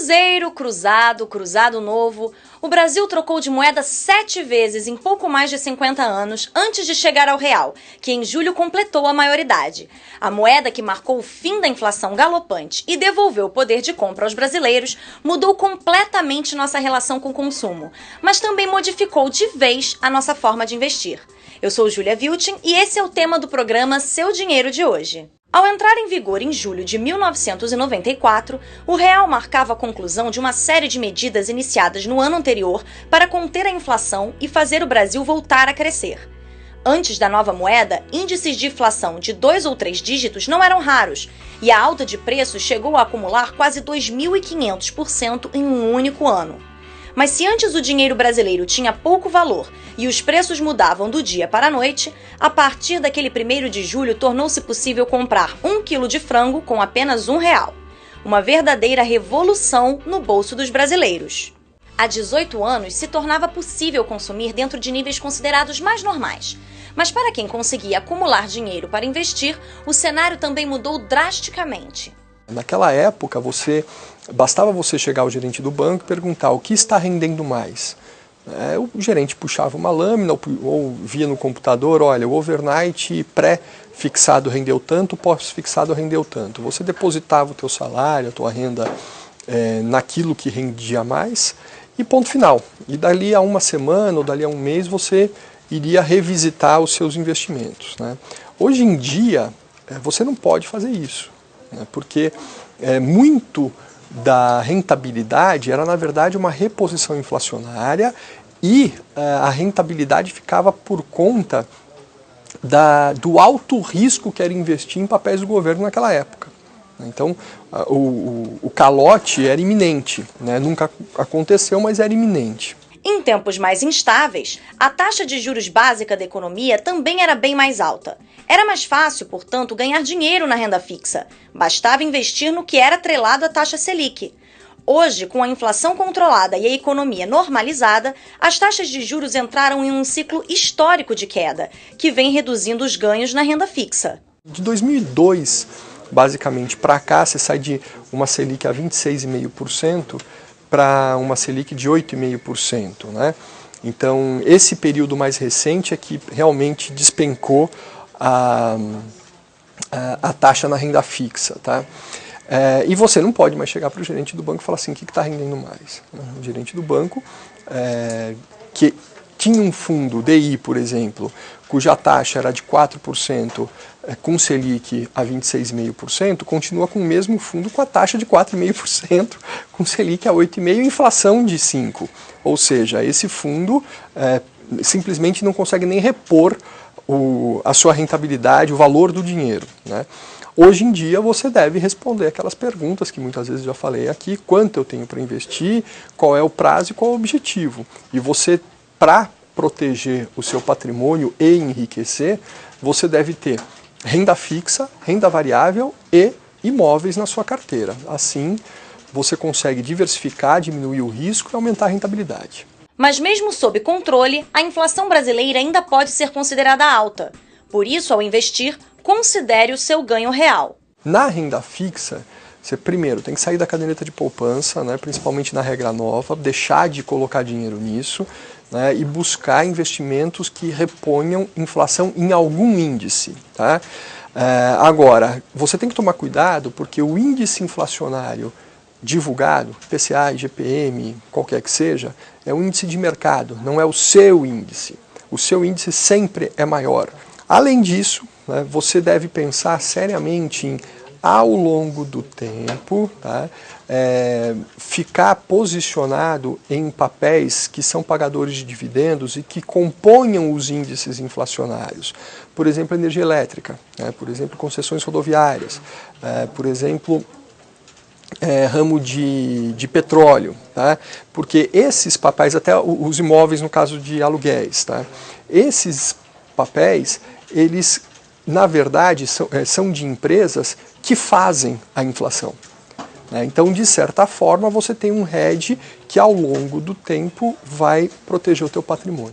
Cruzeiro, cruzado, cruzado novo. O Brasil trocou de moeda 7 vezes em pouco mais de 50 anos antes de chegar ao real, que em julho completou a maioridade. A moeda que marcou o fim da inflação galopante e devolveu o poder de compra aos brasileiros mudou completamente nossa relação com o consumo, mas também modificou de vez a nossa forma de investir. Eu sou Júlia Vilchen e esse é o tema do programa Seu Dinheiro de hoje. Ao entrar em vigor em julho de 1994, o real marcava a conclusão de uma série de medidas iniciadas no ano anterior para conter a inflação e fazer o Brasil voltar a crescer. Antes da nova moeda, índices de inflação de 2 ou 3 dígitos não eram raros, e a alta de preços chegou a acumular quase 2.500% em um único ano. Mas se antes o dinheiro brasileiro tinha pouco valor e os preços mudavam do dia para a noite, a partir daquele 1º de julho tornou-se possível comprar 1 quilo de frango com apenas R$1. Uma verdadeira revolução no bolso dos brasileiros. Há 18 anos se tornava possível consumir dentro de níveis considerados mais normais. Mas para quem conseguia acumular dinheiro para investir, o cenário também mudou drasticamente. Naquela época, bastava você chegar ao gerente do banco e perguntar o que está rendendo mais. O gerente puxava uma lâmina ou via no computador, olha, o overnight pré-fixado rendeu tanto, o pós-fixado rendeu tanto. Você depositava o teu salário, a tua renda naquilo que rendia mais e ponto final. E dali a uma semana ou dali a um mês você iria revisitar os seus investimentos. Hoje em dia, você não pode fazer isso. Porque muito da rentabilidade era, na verdade, uma reposição inflacionária e a rentabilidade ficava por conta do alto risco que era investir em papéis do governo naquela época. Então, o calote era iminente, nunca aconteceu, mas era iminente. Em tempos mais instáveis, a taxa de juros básica da economia também era bem mais alta. Era mais fácil, portanto, ganhar dinheiro na renda fixa. Bastava investir no que era atrelado à taxa Selic. Hoje, com a inflação controlada e a economia normalizada, as taxas de juros entraram em um ciclo histórico de queda, que vem reduzindo os ganhos na renda fixa. De 2002, basicamente, para cá, você sai de uma Selic a 26,5%, para uma Selic de 8,5%. Então, esse período mais recente é que realmente despencou a taxa na renda fixa. E você não pode mais chegar para o gerente do banco e falar assim, o que está rendendo mais? O gerente do banco, que tinha um fundo DI, por exemplo, cuja taxa era de 4%, com Selic a 26,5%, continua com o mesmo fundo com a taxa de 4,5%, com Selic a 8,5% e inflação de 5%. Ou seja, esse fundo simplesmente não consegue nem repor a sua rentabilidade, o valor do dinheiro. Hoje em dia você deve responder aquelas perguntas que muitas vezes já falei aqui, quanto eu tenho para investir, qual é o prazo e qual é o objetivo. E você, para proteger o seu patrimônio e enriquecer, você deve ter renda fixa, renda variável e imóveis na sua carteira. Assim, você consegue diversificar, diminuir o risco e aumentar a rentabilidade. Mas mesmo sob controle, a inflação brasileira ainda pode ser considerada alta. Por isso, ao investir, considere o seu ganho real. Na renda fixa, você primeiro tem que sair da caderneta de poupança, principalmente na regra nova, deixar de colocar dinheiro nisso, e buscar investimentos que reponham inflação em algum índice. Agora, você tem que tomar cuidado porque o índice inflacionário divulgado, PCA, IGPM, qualquer que seja, é um índice de mercado, não é o seu índice. O seu índice sempre é maior. Além disso, você deve pensar seriamente em, ao longo do tempo, ficar posicionado em papéis que são pagadores de dividendos e que componham os índices inflacionários. Por exemplo, energia elétrica, por exemplo, concessões rodoviárias, por exemplo, ramo de petróleo, porque esses papéis, até os imóveis no caso de aluguéis, esses papéis, eles na verdade são de empresas que fazem a inflação. Então, de certa forma, você tem um hedge que ao longo do tempo vai proteger o teu patrimônio.